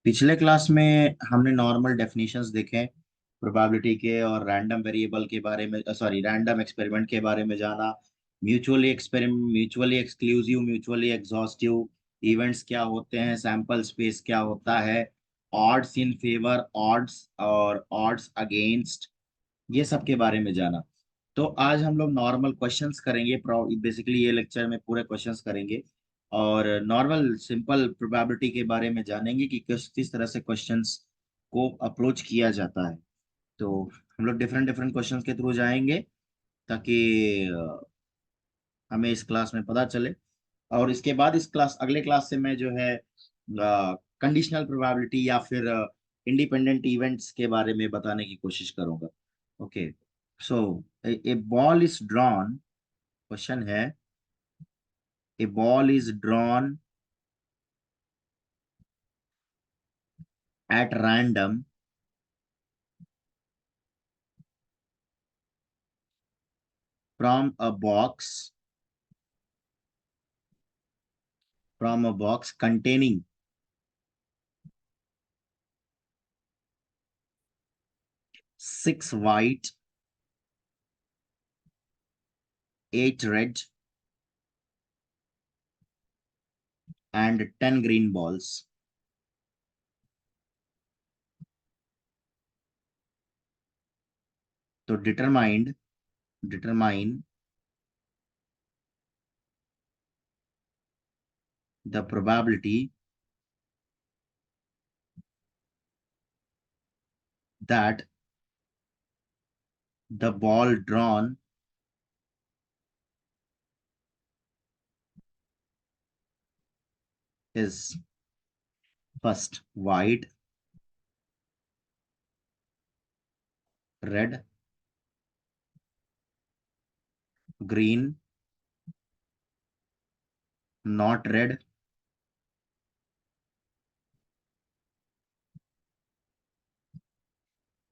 पिछले क्लास में हमने नॉर्मल डेफिनेशंस देखे प्रोबेबिलिटी के और रैंडम वेरिएबल के बारे में, सॉरी रैंडम एक्सपेरिमेंट के बारे में जाना। Mutually exclusive, mutually exhaustive events क्या होते हैं, सैंपल स्पेस क्या होता है, ऑड्स इन फेवर, ऑड्स और ऑड्स अगेंस्ट, ये सब के बारे में जाना। तो आज हम लोग नॉर्मल क्वेश्चंस करेंगे। बेसिकली ये लेक्चर में पूरे क्वेश्चंस करेंगे और नॉर्मल सिंपल प्रोबेबिलिटी के बारे में जानेंगे कि किस तरह से क्वेश्चंस को अप्रोच किया जाता है। तो हम लोग डिफरेंट डिफरेंट क्वेश्चंस के थ्रू जाएंगे ताकि हमें इस क्लास में पता चले। और इसके बाद इस क्लास अगले क्लास से मैं जो है कंडीशनल प्रोबेबिलिटी या फिर इंडिपेंडेंट इवेंट्स के बारे में बताने की कोशिश करूंगा। Okay, so a ball is drawn, question है, a ball is drawn at random from a box, from a box containing 6 white, 8 red and 10 green balls. तो determine the probability that the ball drawn is first white, red, green, not red,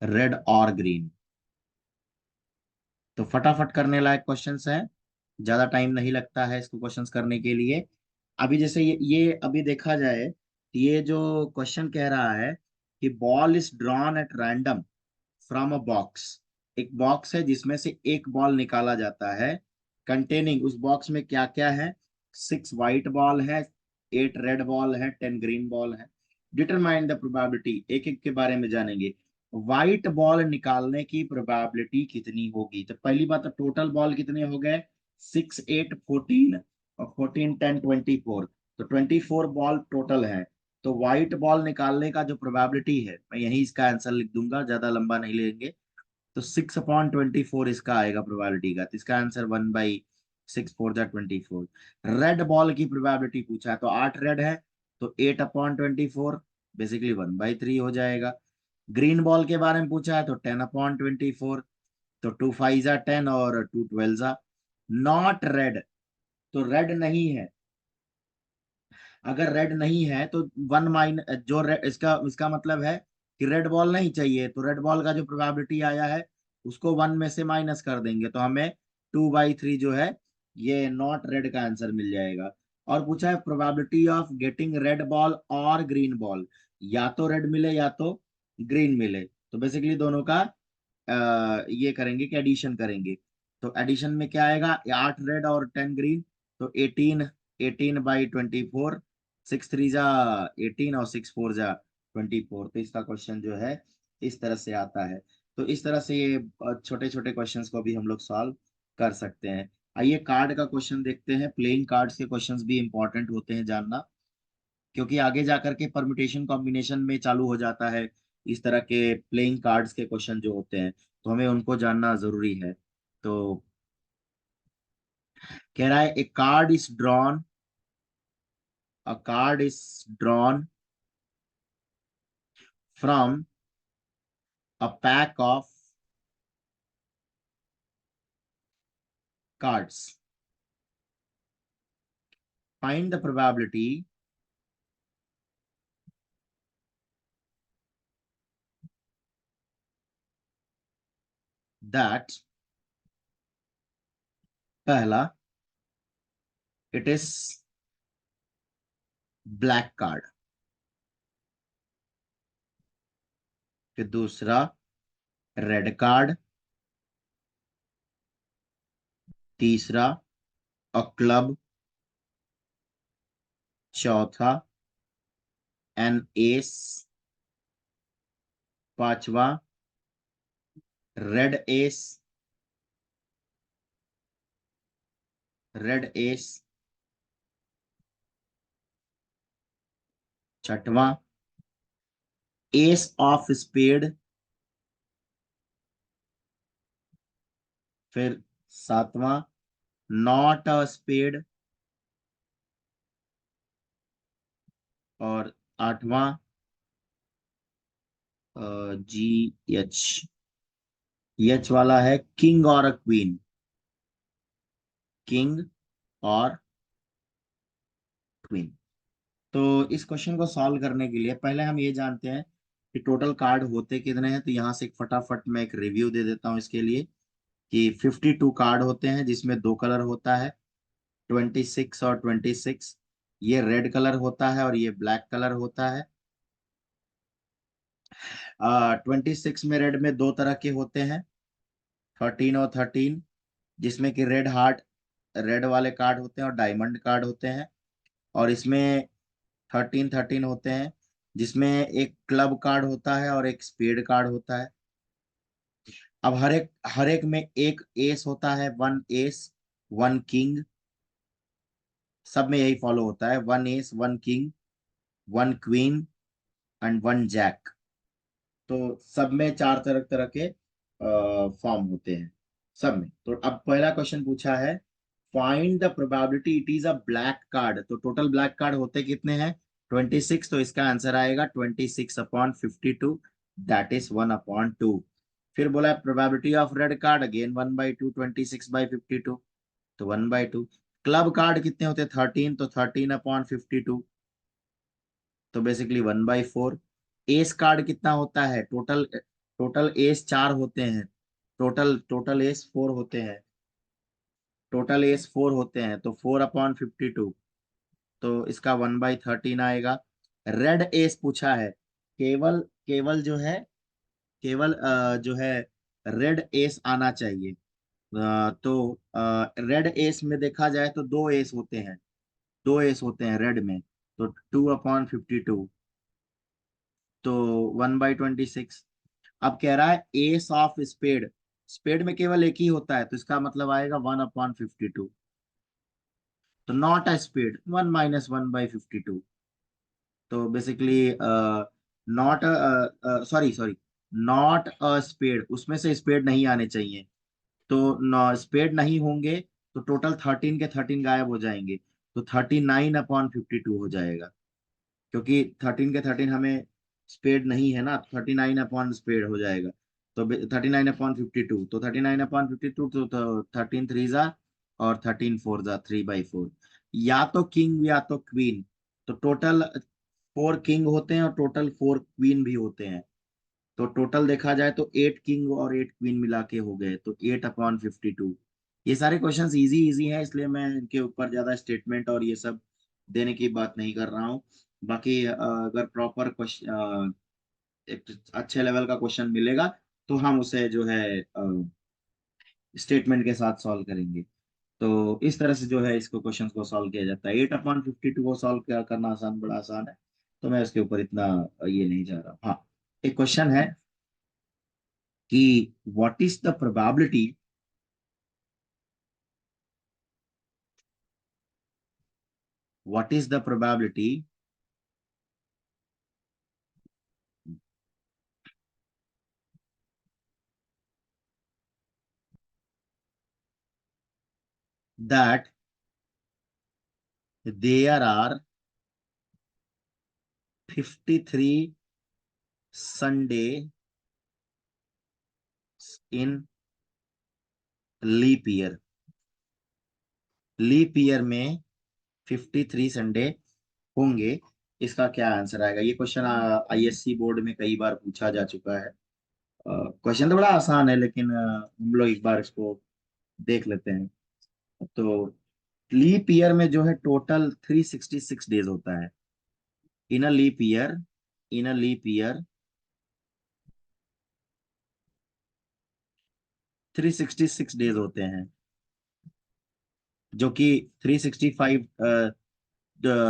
red और green. तो फटाफट करने लायक questions है, ज्यादा time नहीं लगता है इसको क्वेश्चंस करने के लिए। अभी जैसे ये अभी देखा जाए तो ये जो क्वेश्चन कह रहा है कि ball is drawn at random from a box, एक बॉक्स है जिसमें से एक बॉल निकाला जाता है, कंटेनिंग, उस बॉक्स में क्या क्या है, 6 white बॉल है, 8 रेड बॉल है, 10 ग्रीन बॉल है। डिटरमाइन द प्रोबेबिलिटी, एक एक के बारे में जानेंगे। व्हाइट बॉल निकालने की प्रोबेबिलिटी कितनी होगी? तो पहली बात, तो टोटल बॉल कितने हो गए, 6, 8, 14 और 14, 10, 24, तो 24 बॉल टोटल है। तो व्हाइट बॉल निकालने का जो प्रोबेबिलिटी है, मैं यही इसका आंसर लिख दूंगा, ज्यादा लंबा नहीं लेंगे। तो 6/24 इसका आएगा प्रोबेबिलिटी का, तो इसका आंसर 1/6, 4 जा 24। रेड बॉल की प्रोबेबिलिटी पूछा है, तो 8 रेड है, तो 8/24 बेसिकली 1/3 हो जाएगा। ग्रीन बॉल के बारे में पूछा है तो 10/24, तो 2 5 जा 10 और 2 12 जा। नॉट रेड, तो रेड नहीं है। अगर रेड नहीं है तो वन माइन जो रेड, इसका इसका मतलब है कि रेड बॉल नहीं चाहिए, तो रेड बॉल का जो प्रोबेबिलिटी आया है उसको 1 में से माइनस कर देंगे, तो हमें 2/3 जो है ये नॉट रेड का आंसर मिल जाएगा। और पूछा है probability of getting red ball और ग्रीन बॉल, या तो रेड मिले या तो ग्रीन मिले। तो बेसिकली दोनों का ये करेंगे कि एडिशन करेंगे। तो एडिशन में क्या आएगा, 8 रेड और 10 ग्रीन, तो 18 18/24, 6 3 जा 18 और 6 4 जा 24। तो इसका क्वेश्चन जो है इस तरह से आता है। तो इस तरह से ये छोटे छोटे क्वेश्चंस को भी हम लोग सॉल्व कर सकते हैं। आइए कार्ड का क्वेश्चन देखते हैं। प्लेइंग कार्ड्स के क्वेश्चंस भी इंपॉर्टेंट होते हैं जानना, क्योंकि आगे जाकर के परम्यूटेशन कॉम्बिनेशन में चालू हो जाता है इस तरह के प्लेइंग कार्ड्स के क्वेश्चन जो होते हैं, तो हमें उनको जानना जरूरी है। तो कह रहा है a card is drawn, a card is drawn from a pack of cards, find the probability that, पहला, इट इज ब्लैक कार्ड, फिर दूसरा रेड कार्ड, तीसरा अ क्लब, चौथा एन एस, पांचवा रेड एस, रेड एस, छठवां ace of spade, फिर सातवां not a spade, और आठवां जी एच, एच वाला है किंग और अ क्वीन, किंग और क्वीन। तो इस क्वेश्चन को सॉल्व करने के लिए पहले हम ये जानते हैं कि टोटल कार्ड होते कितने हैं। तो यहाँ से एक फटाफट मैं एक रिव्यू दे देता हूँ इसके लिए कि 52 कार्ड होते हैं, जिसमें दो कलर होता है, 26 और 26। ये रेड कलर होता है और ये ब्लैक कलर होता है। 26 में रेड में दो तरह के होते हैं, 13 और 13, जिसमें कि रेड हार्ट, रेड वाले कार्ड होते हैं और डायमंड कार्ड होते हैं। और इसमें 13 होते हैं, जिसमें एक क्लब कार्ड होता है और एक स्पेड कार्ड होता है। अब हर एक में एक एस होता है, वन एस, वन किंग। सब में यही फॉलो होता है, one ace, one king, one queen and one jack. तो सब में चार तरह तरह के फॉर्म होते हैं सब में। तो अब पहला क्वेश्चन पूछा है, find the probability it is a black card. तो टोटल ब्लैक कार्ड होते कितने हैं? 26। तो इसका आंसर आएगा 26/52, दैट इज 1/2। फिर बोला है probability of red card, again 1/2, 26/52, तो 1/2। क्लब कार्ड कितने होते हैं? 13, तो 13/52, तो बेसिकली 1/4। एस कार्ड कितना होता है? टोटल टोटल एस चार होते हैं, टोटल एस फोर होते हैं, टोटल एस फोर होते हैं, तो 4/52, तो इसका 1/13 आएगा। रेड एस पूछा है, केवल केवल जो है, केवल जो है रेड एस आना चाहिए। तो रेड एस में देखा जाए तो दो एस होते हैं, दो एस होते हैं रेड में, तो 2/52, तो 1/26। अब कह रहा है एस ऑफ स्पेड, स्पेड में केवल एक ही होता है, तो इसका मतलब आएगा 1/52, तो नॉट अ स्पेड, 1 - 1/52। तो basically not, sorry, not a spade, उसमें से स्पेड नहीं आने चाहिए। तो स्पेड नहीं होंगे तो टोटल 13 के 13 गायब हो जाएंगे, तो 39/52 हो जाएगा। क्योंकि 13 के 13 हमें स्पेड नहीं है ना, 39/स्पेड हो जाएगा। तो 39/52, तो 39/52, तो 13 3 और 13 4 3/4। या तो किंग या तो क्वीन, तो टोटल 4 किंग होते हैं और टोटल 4 क्वीन भी होते हैं। तो टोटल देखा जाए तो 8 किंग और 8 क्वीन मिला के हो गए, तो 8/52। ये सारे क्वेश्चंस इजी इजी हैं, इसलिए मैं इनके ऊपर ज्यादा स्टेटमेंट और ये सब देने की बात नहीं कर रहा हूँ। बाकी अगर प्रॉपर क्वेश्चन, एक अच्छे लेवल का क्वेश्चन मिलेगा तो हम उसे जो है स्टेटमेंट के साथ सॉल्व करेंगे। तो इस तरह से जो है इसको क्वेश्चन को सॉल्व किया जाता है। 8/52 को सॉल्व करना आसान, बड़ा आसान है, तो मैं उसके ऊपर इतना ये नहीं जा रहा। हाँ, एक क्वेश्चन है कि what is the probability, what is the probability that there are 53 Sunday in leap year. Leap year में 53 संडे होंगे, इसका क्या आंसर आएगा? ये क्वेश्चन आईएससी बोर्ड में कई बार पूछा जा चुका है। क्वेश्चन तो बड़ा आसान है, लेकिन हम लोग एक बार इसको देख लेते हैं। तो लीप ईयर में जो है टोटल 366 डेज होता है। In a leap year, in a leap year 366 days होते हैं, जो कि 365,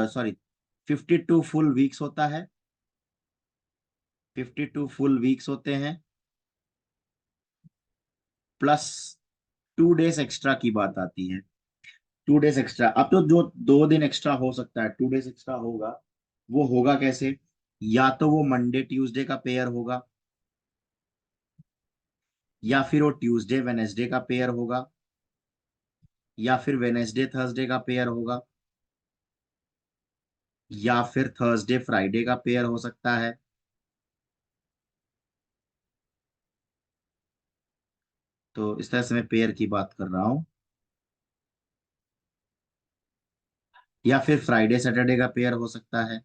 सॉरी, 52 फुल वीक्स होता है, 52 फुल वीक्स होते हैं, प्लस 2 डेज एक्स्ट्रा की बात आती है। 2 डेज एक्स्ट्रा, अब तो जो 2 दिन एक्स्ट्रा हो सकता है, 2 डेज एक्स्ट्रा होगा, वो होगा कैसे? या तो वो मंडे ट्यूसडे का पेयर होगा, या फिर वो ट्यूसडे वेनेसडे का पेयर होगा, या फिर वेनेसडे थर्सडे का पेयर होगा, या फिर थर्सडे फ्राइडे का पेयर हो सकता है। तो इस तरह से मैं पेयर की बात कर रहा हूँ। या फिर फ्राइडे सैटरडे का पेयर हो सकता है,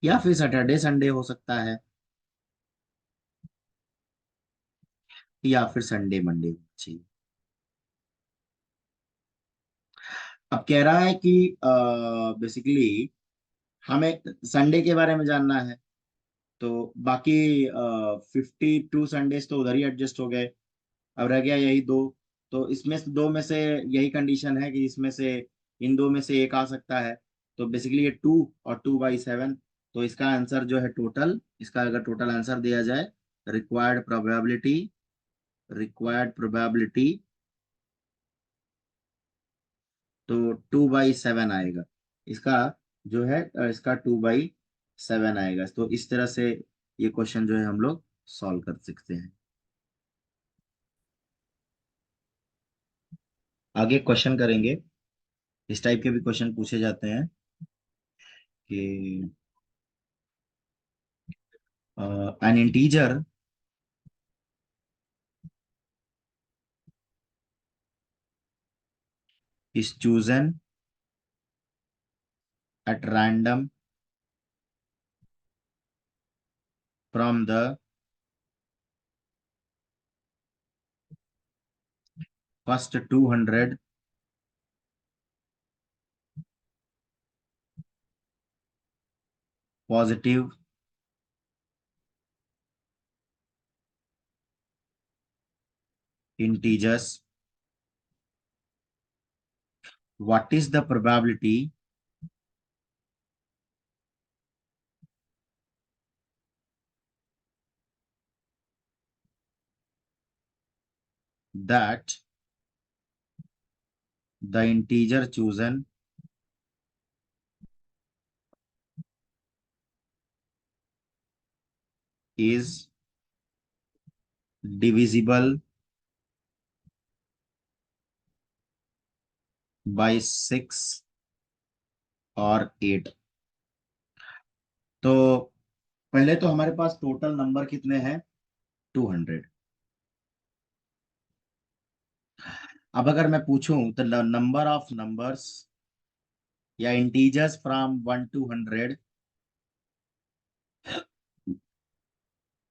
या फिर सैटरडे संडे हो सकता है, या फिर संडे मंडे चाहिए। अब कह रहा है कि बेसिकली हमें संडे के बारे में जानना है, तो बाकी 52 संडेज तो उधर ही एडजस्ट हो गए, अब रह गया यही दो। तो इसमें से दो में से यही कंडीशन है कि इसमें से, इन दो में से एक आ सकता है। तो बेसिकली ये 2 और 2/7। तो इसका आंसर जो है टोटल, इसका अगर टोटल आंसर दिया जाए, रिक्वायर्ड प्रोबेबिलिटी, रिक्वायर्ड प्रोबेबिलिटी, तो 2/7 आएगा इसका, जो है इसका 2/7 आएगा। तो इस तरह से ये क्वेश्चन जो है हम लोग सॉल्व कर सकते हैं। आगे क्वेश्चन करेंगे, इस टाइप के भी क्वेश्चन पूछे जाते हैं कि an integer is chosen at random from the first 200 positive integers. What is the probability that the integer chosen is divisible by 6 और 8? तो पहले तो हमारे पास टोटल नंबर कितने हैं? 200। अब अगर मैं पूछूं तो नंबर ऑफ नंबर्स या integers from 1 to 100,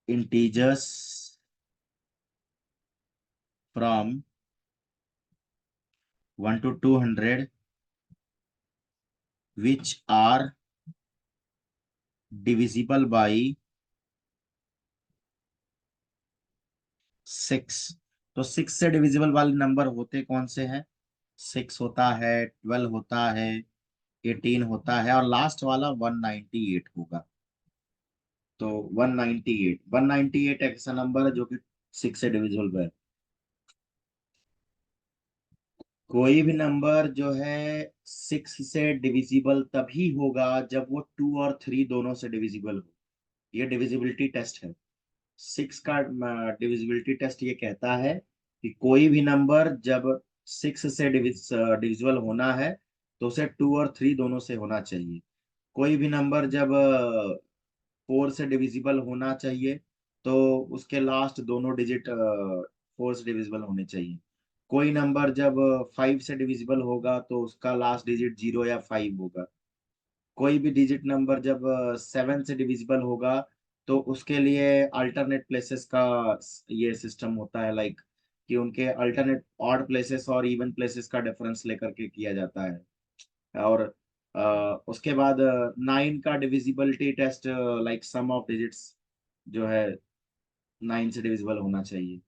integers from 1 to 200 which are divisible by 6। तो 6 से डिविजिबल वाले नंबर होते कौन से हैं? 6 होता है, 12 होता है, 18 होता है, और लास्ट वाला 198 होगा। तो 198 एक ऐसा नंबर है जो कि 6 से डिविजिबल है। कोई भी नंबर जो है 6 से डिविजिबल तभी होगा जब वो 2 और 3 दोनों से डिविजिबल हो। ये डिविजिबिलिटी टेस्ट है। 6 का डिविजिबिलिटी टेस्ट ये कहता है कि कोई भी नंबर जब 6 से डिविजिबल होना है तो उसे 2 और 3 दोनों से होना चाहिए। कोई भी नंबर जब 4 से डिविजिबल होना चाहिए तो उसके लास्ट दोनों डिजिट 4 से डिविजिबल होने चाहिए। कोई नंबर जब 5 से डिविजिबल होगा तो उसका लास्ट डिजिट 0 या 5 होगा। कोई भी डिजिट नंबर जब 7 से डिविजिबल होगा तो उसके लिए अल्टरनेट प्लेसेस का ये सिस्टम होता है, लाइक कि उनके अल्टरनेट ऑड प्लेसेस और इवन प्लेसेस का डिफरेंस लेकर के किया जाता है। और उसके बाद 9 का divisibility test, like sum of digits जो है 9 से डिविजिबल होना चाहिए।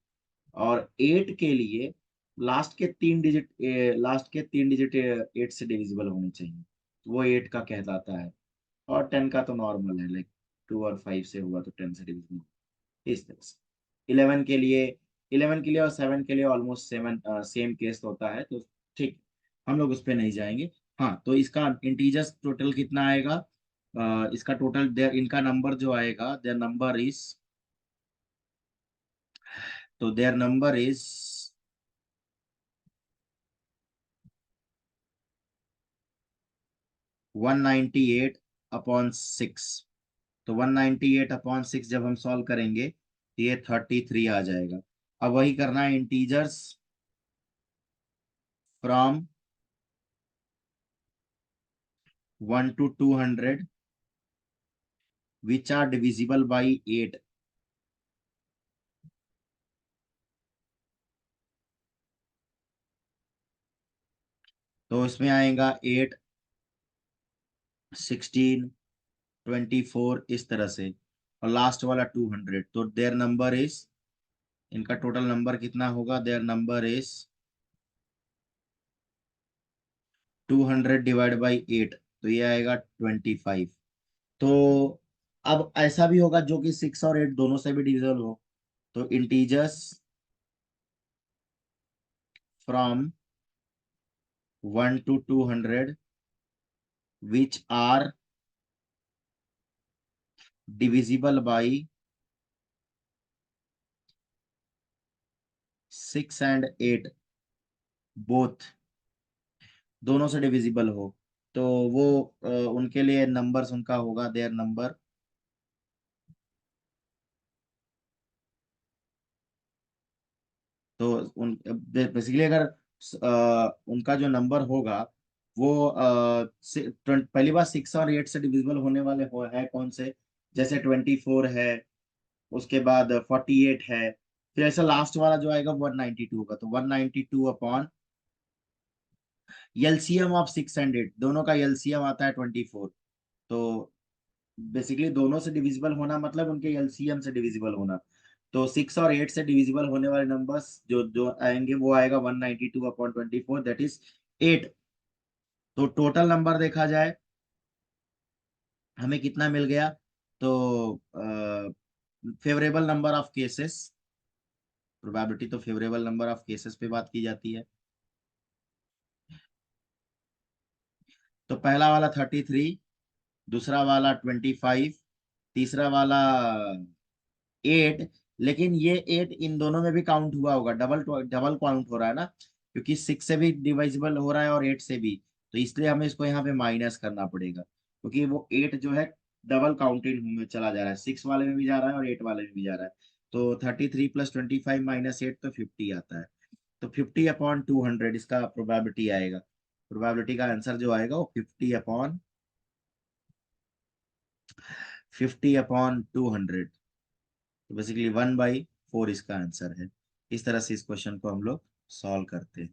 और 8 के लिए लास्ट के तीन डिजिट 8 से डिविजिबल होने चाहिए, तो वो 8 का कहलाता है। और 10 का तो नॉर्मल है, लाइक 2 और 5 से हुआ तो 10 से डिविजिबल, इस तरह से। 11 के लिए 11 के लिए और 7 के लिए ऑलमोस्ट सेवन सेम केस होता है, तो ठीक, हम लोग उस पर नहीं जाएंगे। हाँ, तो इसका इंटीजर्स टोटल कितना आएगा? इसका टोटल देयर, इनका नंबर जो आएगा, देयर नंबर इज, तो देयर नंबर इज 198 अपॉन 6। तो 198 अपॉन 6 जब हम सॉल्व करेंगे तो ये 33 आ जाएगा। अब वही करना है, integers from 1 to 200 which are divisible by 8। तो इसमें आएगा 8, 16, 24 इस तरह से, और लास्ट वाला 200। तो देयर नंबर इज, इनका टोटल नंबर कितना होगा? Their number is 200 divide by 8, तो ये आएगा 25। तो अब ऐसा भी होगा जो कि 6 और 8 दोनों से भी डिविजिबल हो, तो integers from 1 to 200 which are divisible by 6 and 8 both, दोनों से डिविजिबल हो, तो वो उनके लिए नंबर्स उनका होगा, देयर नंबर, तो उन बेसिकली अगर उनका जो नंबर होगा वो पहली बार 6 और 8 से डिविजिबल होने वाले है कौन से? जैसे 24 है, उसके बाद 48 है, फिर ऐसा लास्ट वाला जो आएगा 192 होगा, तो 192 अपॉन एलसीएम ऑफ 6 एंड 8, दोनों का एलसीएम आता है 24। तो बेसिकली दोनों से डिविजिबल होना मतलब उनके एलसीएम से डिविजिबल होना। तो 6 और 8 से डिविजिबल होने वाले नंबर्स जो जो आएंगे वो आएगा 192 अपॉन 24, दैट इज 8। तो टोटल नंबर देखा जाए हमें कितना मिल गया? तो favourable number of cases, probability तो फेवरेबल नंबर ऑफ केसेस पे बात की जाती है। तो पहला वाला 33, दूसरा वाला 25, तीसरा वाला 8। लेकिन ये 8 इन दोनों में भी काउंट हुआ होगा, डबल डबल काउंट हो रहा है ना, क्योंकि 6 से भी डिवाइजिबल हो रहा है और 8 से भी, तो इसलिए हमें इसको यहाँ पे माइनस करना पड़ेगा, क्योंकि वो 8 जो है डबल काउंटेड में चला जा रहा है, 6 वाले में भी जा रहा है और 8 वाले में भी जा रहा है। तो 33 प्लस 25 माइनस 8, तो 50 आता है। तो 50 अपॉन 200 इसका प्रोबेबिलिटी आएगा। प्रोबेबिलिटी का आंसर जो आएगा वो 50 अपॉन 200। तो बेसिकली 1/4 इसका आंसर है। इस तरह से इस क्वेश्चन को हम लोग सॉल्व करते हैं।